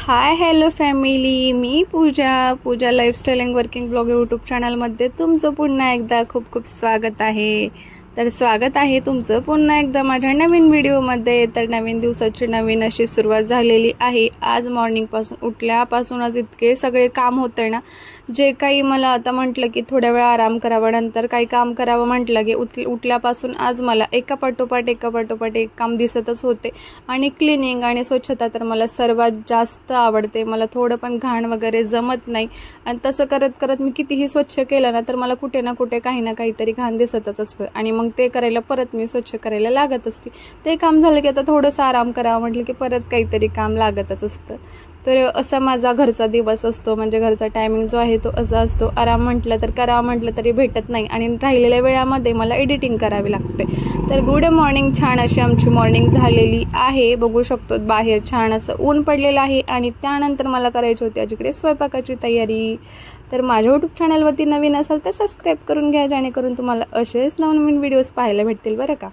हाय hello family, मी Pooja lifestyle and working blog YouTube चॅनलमध्ये तुमचं पुन्हा एकदा खूप खूप स्वागत आहे। तर स्वागत आहे तुमचं पुन्हा एकदा माझ्या नवीन व्हिडिओमध्ये। तर नवीन दिवसाची नवीन अशी सुरुवात झालेली आहे। आज मॉर्निंगपासून उठल्यापासूनच इतके सगळे काम होते ना, जे काही मला आता म्हटलं की थोड्या वेळ आराम करावा, नंतर काही काम करावं म्हटलं की उठल्यापासून आज मला एका पाठोपाठ एक काम दिसतच होते। आणि क्लिनिंग आणि स्वच्छता तर मला सर्वात जास्त आवडते। मला थोडं पण घाण वगैरे जमत नाही, आणि तसं करत करत मी कितीही स्वच्छ केलं ना तर मला कुठे ना कुठे काही ना काहीतरी घाण दिसतच असतं, आणि मग ते करायला परत मी स्वच्छ करायला लागत असते। ते काम झालं की आता थोडंसं आराम करावं म्हटलं की परत काहीतरी काम लागतच असतं। तर असा माझा घरचा दिवस असतो, म्हणजे घरचा टायमिंग जो आहे तो असा असतो। आराम म्हटलं तर करावं म्हटलं तरी भेटत नाही, आणि राहिलेल्या वेळामध्ये मला एडिटिंग करावी लागते। तर गुड मॉर्निंग, छान अशी आमची मॉर्निंग झालेली आहे। बघू शकतो बाहेर छान असं ऊन पडलेलं आहे, आणि त्यानंतर मला करायची होती आजीकडे स्वयंपाकाची तयारी। तर माझ्या यूट्यूब चॅनलवरती नवीन असाल तर सबस्क्राईब करून घ्या, जेणेकरून तुम्हाला असेच नवनवीन व्हिडिओज पाहायला भेटतील बरं का।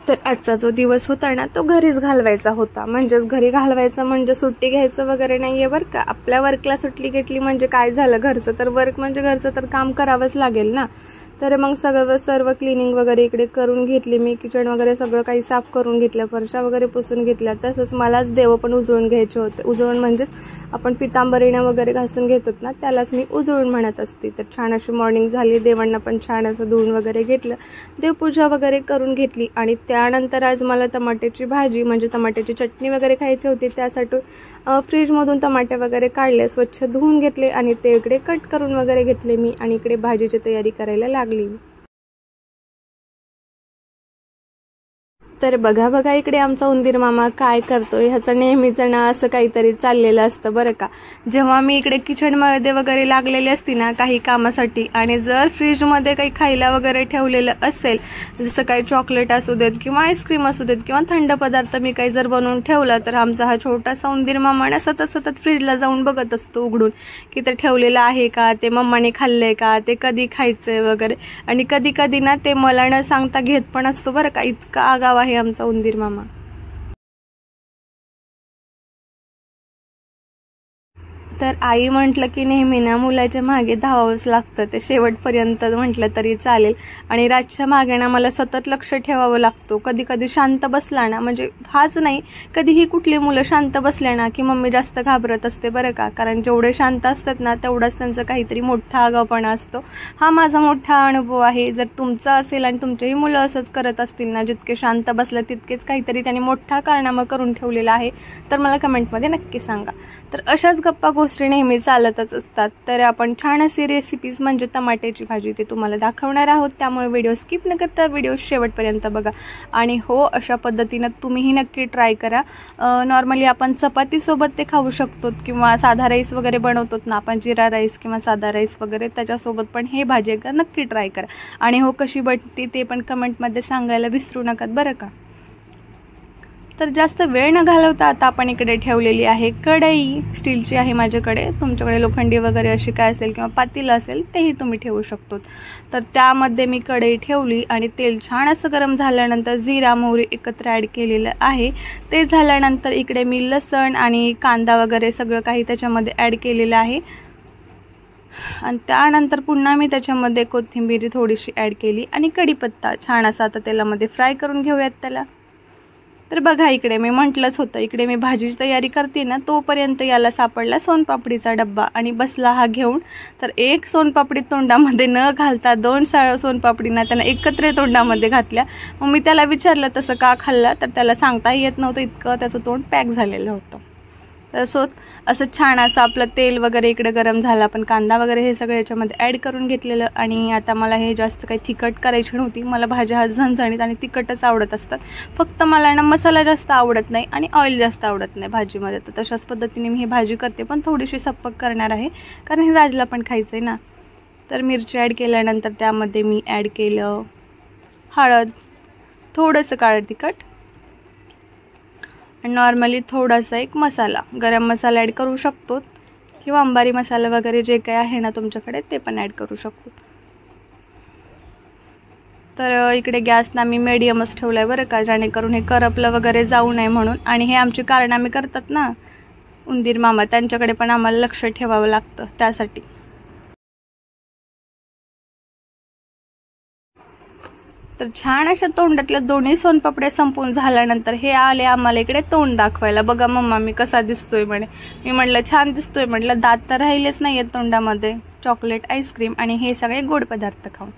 तर आजचा जो दिवस होता ना तो घरीच घालवायचा होता, म्हणजेच घरी घालवायचं म्हणजे सुट्टी घ्यायचं वगैरे नाहीये बरं का। आपल्या वर्कला सुट्टी घेतली म्हणजे काय झालं, घरचं तर वर्क म्हणजे घरचं तर काम करावंच लागेल ना। तर मग सर्व क्लिनिंग वगैरे इकडे करून घेतली मी, किचन वगैरे सगळं काही साफ करून घेतलं, फरशा वगैरे पुसून घेतल्या। तसंच मलाच देव पण उजळून घ्यायचे होते। उजळून म्हणजेच आपण पितांबरीनं वगैरे घासून घेतो ना, त्यालाच मी उजळून म्हणत असते। तर छान अशी मॉर्निंग झाली, देवांना पण छान असं धुवून वगैरे घेतलं, देवपूजा वगैरे करून घेतली। आणि त्यानंतर आज मला टमाट्याची भाजी म्हणजे टमाट्याची चटणी वगैरे खायची होती, त्यासाठी फ्रीजमधून टमाटे वगैरे काढले, स्वच्छ धुवून घेतले, आणि ते इकडे कट करून वगैरे घेतले मी, आणि इकडे भाजीची तयारी करायला लागली। तर बघा इकडे आमचा उंदीर मामा काय करतोय, ह्याचं नेहमीचं ना असं काहीतरी चाललेलं असतं बरं का। जेव्हा मी इकडे किचनमध्ये वगैरे लागलेली असती ना काही कामासाठी, आणि जर फ्रीजमध्ये काही खायला वगैरे ठेवलेलं असेल, जसं काही चॉकलेट असू देत किंवा आईस्क्रीम असू देत किंवा थंड पदार्थ मी काही जर बनवून ठेवला, तर आमचा हा छोटासा उंदीर मामा ना सतत फ्रीजला जाऊन बघत असतो उघडून की ते ठेवलेलं आहे का, ते मम्माने खाल्लंय का, ते कधी खायचंय वगैरे। आणि कधी कधी ना ते मला न सांगता घेत पण असतो बरं का, इतका आगाव आहे आमचा उंदीर मामा। तर आई म्हटलं की नेहमी ना मुलाच्या मागे धावावंच लागतं, ते शेवटपर्यंत म्हटलं तरी चालेल। आणि रातच्या मागे ना मला सतत लक्ष ठेवावं लागतो। कधी कधी शांत बसला ना, म्हणजे हाच नाही, कधीही कुठली मुलं शांत बसले ना की मम्मी जास्त घाबरत असते बरं का, कारण जेवढे शांत असतात ना तेवढाच त्यांचं काहीतरी मोठा आगाऊपणा असतो। हा माझा मोठा अनुभव आहे। जर तुमचा असेल आणि तुमचेही मुलं असंच करत असतील ना, जितके शांत बसले तितकेच काहीतरी त्यांनी मोठा कारनामा करून ठेवलेला आहे, तर मला कमेंटमध्ये नक्की सांगा। तर अशाच गप्पा गोष्टी नेहमी चालतच असतात। तर आपण छान अशी रेसिपीज म्हणजे टमाट्याची भाजी ते तुम्हाला दाखवणार आहोत, त्यामुळे व्हिडिओ स्किप न करता व्हिडिओ शेवटपर्यंत बघा। आणि हो, अशा पद्धतीने तुम्हीही नक्की ट्राय करा। नॉर्मली आपण चपातीसोबत ते खाऊ शकतो, किंवा साधा राईस वगैरे बनवतो ना आपण, जिरा राईस किंवा साधा राईस वगैरे, त्याच्यासोबत पण हे भाजी एकदा नक्की ट्राय करा। आणि हो, कशी बनते ते पण कमेंटमध्ये सांगायला विसरू नका बरं का। तर जास्त वेळ न घालवता आता आपण इकडे ठेवलेली आहे कढई, स्टीलची आहे माझ्याकडे, तुमच्याकडे लोखंडी वगैरे अशी काय असेल किंवा पातेलं असेल तेही तुम्ही ठेवू शकतो। तर त्यामध्ये मी कढई ठेवली, आणि तेल छान असं गरम झाल्यानंतर जिरा मोहरी एकत्र ॲड केलेलं आहे। ते झाल्यानंतर इकडे मी लसण आणि कांदा वगैरे सगळं काही त्याच्यामध्ये ॲड केलेलं आहे, आणि त्यानंतर पुन्हा मी त्याच्यामध्ये कोथिंबीर थोडीशी ॲड केली, आणि कढीपत्ता छान असा आता तेलामध्ये फ्राय करून घेऊयात त्याला। तर बघा इकडे मी म्हटलंच होतं, इकडे मी भाजीची तयारी करते ना तोपर्यंत याला सापडला सोनपापडीचा डब्बा, आणि बसला हा घेऊन। तर एक सोनपापडी तोंडामध्ये न घालता दोन सोनपापडीना त्यानं एकत्र तोंडामध्ये घातल्या। मग मी त्याला विचारलं तसं का खाल्ला, तर त्याला सांगताही येत नव्हतं, इतकं त्याचं तोंड पॅक झालेलं होतं। तर असं छान असं आपलं तेल वगैरे इकडे गरम झालं, आपण कांदा वगैरे हे सगळं याच्यामध्ये ॲड करून घेतलेलं। आणि आता मला हे जास्त काही तिखट करायची नव्हती, मला भाज्या हा झणझणीत आणि तिखटच आवडत असतात। फक्त मला ना मसाला जास्त आवडत नाही आणि ऑइल जास्त आवडत नाही भाजीमध्ये, तर तशाच पद्धतीने मी ही भाजी करते, पण थोडीशी सप्पक करणार आहे, कारण हे राजला पण खायचं आहे ना। तर मिरची ॲड केल्यानंतर त्यामध्ये मी ॲड केलं हळद, थोडंसं काळं तिखट, नॉर्मली थोडासा एक मसाला, गरम मसाला ॲड करू शकतो, किंवा अंबारी मसाला वगैरे जे काही आहे ना तुमच्याकडे ते पण ॲड करू शकतो। तर इकडे गॅसना मी मीडियमच ठेवलाय बरं का, जेणेकरून हे करपलं वगैरे जाऊ नये म्हणून. आणि हे आमची कारनामे करतात ना उंदीर मामा, त्यांच्याकडे पण आम्हाला लक्ष ठेवावं लागतं त्यासाठी. तर छान अशा तोंडातल्या दोन्ही सोनपापड्या संपून झाल्यानंतर हे आले आम्हाला इकडे तोंड दाखवायला. बघा मम्मा मी कसा दिसतोय म्हणे. मी म्हटलं छान दिसतोय म्हटलं, दात तर राहिलेच नाही आहेत तोंडामध्ये. चॉकलेट, आईस्क्रीम आणि हे सगळे गोड पदार्थ खाऊन.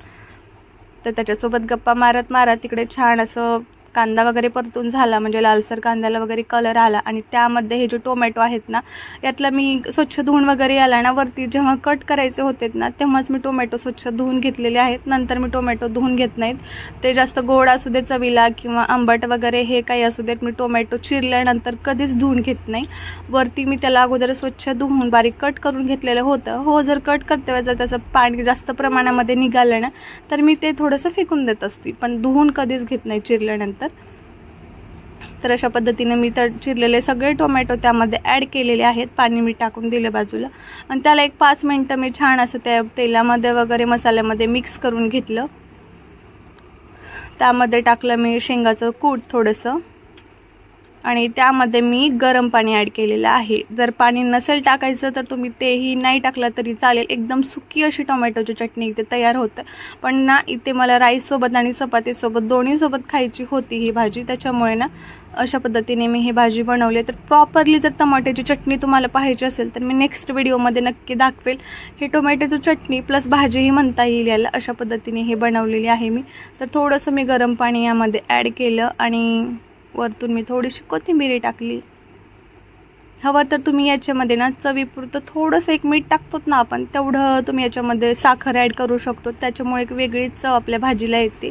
तर त्याच्यासोबत गप्पा मारत मारत तिकडे छान असं कांदा वगैरे परतून झाला, म्हणजे लालसर कांद्याला वगैरे कलर आला. आणि त्यामध्ये हे जे टोमॅटो आहेत ना, यातला मी स्वच्छ धुवून वगैरे आला ना, वरती जेव्हा कट करायचे होते ना तेव्हाच मी टोमॅटो स्वच्छ धुवून घेतलेले आहेत. नंतर मी टोमॅटो धुवून घेत नाहीत. ते जास्त गोड असू दे चवीला किंवा आंबट वगैरे हे काही असू देत, मी टोमॅटो चिरल्यानंतर कधीच धुवून घेत नाही. वरती मी त्याला अगोदर स्वच्छ धुवून बारीक कट करून घेतलेलं होतं. हो, जर कट करते वेळेस जर त्याचं पाणी जास्त प्रमाणामध्ये निघालं ना तर मी ते थोडंसं फेकून देत असते, पण धुवून कधीच घेत नाही चिरल्यानंतर. तर अशा पद्धतीने मी तर चिरलेले सगळे टोमॅटो त्यामध्ये ॲड केलेले आहेत. पाणी मी टाकून दिलं बाजूला आणि त्याला एक 5 मिनिटं मी छान असं त्या तेलामध्ये वगैरे मसाल्यामध्ये मिक्स करून घेतलं. त्यामध्ये टाकलं मी शेंगाचं कूट थोडंसं आणि त्यामध्ये मी गरम पाणी ॲड केलेलं आहे. जर पाणी नसेल टाकायचं तर तुम्ही तेही नाही टाकलं तरी चालेल. एकदम सुकी अशी टोमॅटोची चटणी इथे तयार होतं. पण ना इथे मला राईससोबत आणि चपातीसोबत दोन्हीसोबत खायची होती ही भाजी, त्याच्यामुळे ना अशा पद्धतीने मी ही भाजी बनवली. तर प्रॉपरली जर टमाट्याची चटणी तुम्हाला पाहायची असेल तर मी नेक्स्ट व्हिडिओमध्ये नक्की दाखवेल. हे टोमॅटोची चटणी प्लस भाजीही म्हणता येईल याला, अशा पद्धतीने हे बनवलेली आहे मी. तर थोडंसं मी गरम पाणी यामध्ये ॲड केलं आणि वरतून मी थोडीशी कोथिंबीर टाकली. हवं तर तुम्ही याच्यामध्ये ना चवीपुरतं थोडंसं एक मीठ टाकतोत ना आपण, तेवढं तुम्ही याच्यामध्ये साखर ॲड करू शकतो. त्याच्यामुळे एक वेगळीच चव आपल्या भाजीला येते.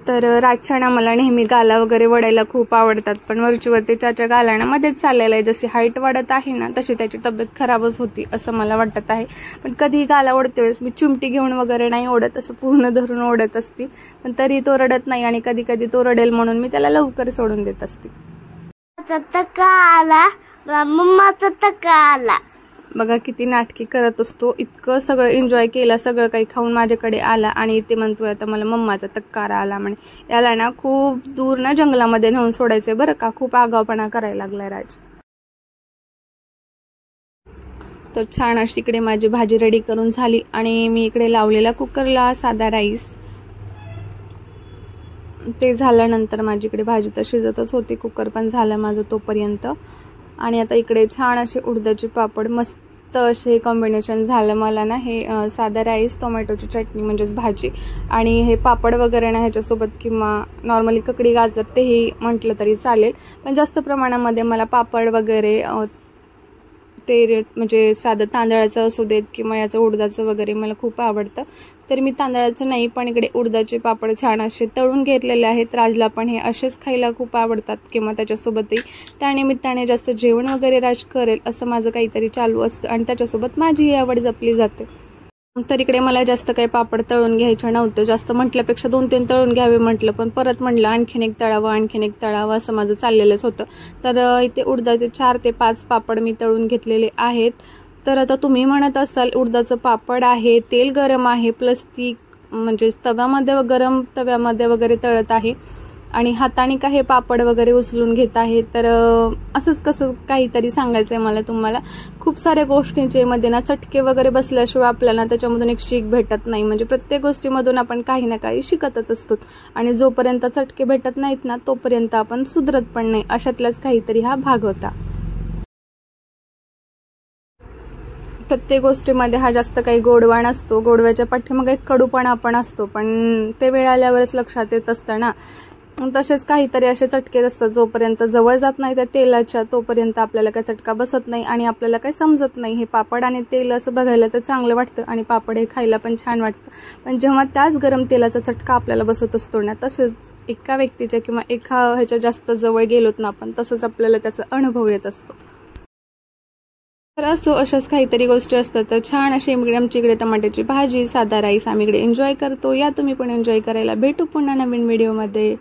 तर रातच्याना मला नेहमी गाला वगैरे वडायला खूप आवडतात, पण वरची त्याच्या गालाना मध्येच चाललेलं आहे. जशी हाईट वाढत आहे ना तशी त्याची तब्येत खराबच होती असं मला वाटत आहे. पण कधी गाला ओढते वेळेस मी चिमटी घेऊन वगैरे नाही ओढत, असं पूर्ण धरून ओढत असते. पण तरी तो रडत नाही आणि कधी कधी तो रडेल म्हणून मी त्याला लवकर सोडून देत असते. मम्माचा तक्का आला. बघा किती नाटकी करत असतो. इतकं सगळं एन्जॉय केलं, सगळं काही खाऊन माझ्याकडे आला आणि इथे म्हणतोय आता मला मम्माचा तक्कार आला म्हणे. याला ना खूप दूर ना जंगलामध्ये नेऊन सोडायचंय बरं का. खूप आगावपणा करायला लागलाय राज. तर छान अशी इकडे माझी भाजी रेडी करून झाली आणि मी इकडे लावलेला कुकरला साधा राईस. ते झाल्यानंतर माझी इकडे भाजी तर शिजतच होती, कुकर पण झालं माझं तोपर्यंत. आणि आता इकडे छान असे उडदाचे पापड, मस्त असे कॉम्बिनेशन झालं मला ना. हे साधा राईस, टोमॅटोची चटणी म्हणजेच भाजी आणि हे पापड वगैरे ना ह्याच्यासोबत किंवा नॉर्मली ककडी गाजर तेही म्हटलं तरी चालेल. पण जास्त प्रमाणामध्ये मला पापड वगैरे ते म्हणजे साधं तांदळाचं असू देत किंवा याचं उडदाचं वगैरे मला खूप आवडतं. तर मी तांदळाचं नाही पण इकडे उडदाचे पापड छान असे तळून घेतलेले आहेत. राजला पण हे असेच खायला खूप आवडतात किंवा त्याच्यासोबतही त्यानिमित्ताने जास्त जेवण वगैरे राज करेल असं माझं काहीतरी चालू असतं आणि त्याच्यासोबत माझी आवड जपली जाते. तर इकडे मला जास्त काही पापड तळून घ्यायचं नव्हतं. जास्त म्हटल्यापेक्षा 2-3 तळून घ्यावे म्हटलं, पण परत म्हटलं आणखीन एक तळावं असं माझं चाललेलंच होतं. तर इथे उडदाचे 4 ते 5 पापड मी तळून घेतलेले आहेत. तर आता तुम्ही म्हणत असाल उडदाचं पापड आहे, तेल गरम आहे, प्लस ती म्हणजे गरम तव्यामध्ये वगैरे तळत आहे आणि हाताने का हे पापड वगैरे उचलून घेत आहे. तर असंच कसं काहीतरी सांगायचं आहे मला तुम्हाला. खूप साऱ्या गोष्टींचे मध्ये ना चटके वगैरे बसल्याशिवाय आपल्याला त्याच्यामधून एक शीक भेटत नाही. म्हणजे प्रत्येक गोष्टीमधून आपण काही ना काही शिकतच असतो आणि जोपर्यंत चटके भेटत नाहीत ना तोपर्यंत आपण सुधरत पण नाही. अशातलाच काहीतरी हा भाग होता. प्रत्येक गोष्टीमध्ये हा जास्त काही गोडवा नसतो. गोडव्याच्या पाठीमागे एक कडूपणा पण असतो, पण ते वेळ आल्यावरच लक्षात येत असतं ना. तसेच काहीतरी असे चटके असतात, जोपर्यंत जवळ जात नाही त्या तेलाच्या तोपर्यंत आपल्याला काही चटका बसत नाही आणि आपल्याला काही समजत नाही. हे पापड आणि तेल असं बघायला तर चांगलं वाटतं आणि पापड हे खायला पण छान वाटतं, पण जेव्हा त्याच गरम तेलाचा चटका आपल्याला बसत असतो ना, तसेच एका व्यक्तीच्या किंवा एका ह्याच्या जास्त जवळ गेलोत ना आपण, तसंच आपल्याला त्याचा अनुभव येत असतो. तर असो अशाच काहीतरी गोष्टी असतात. तर छान अशी आमची इकडे टमाट्याची भाजी, साधा राईस आम्ही इकडे एन्जॉय करतो. या तुम्ही पण एन्जॉय करायला. भेटू पुन्हा नवीन व्हिडिओमध्ये.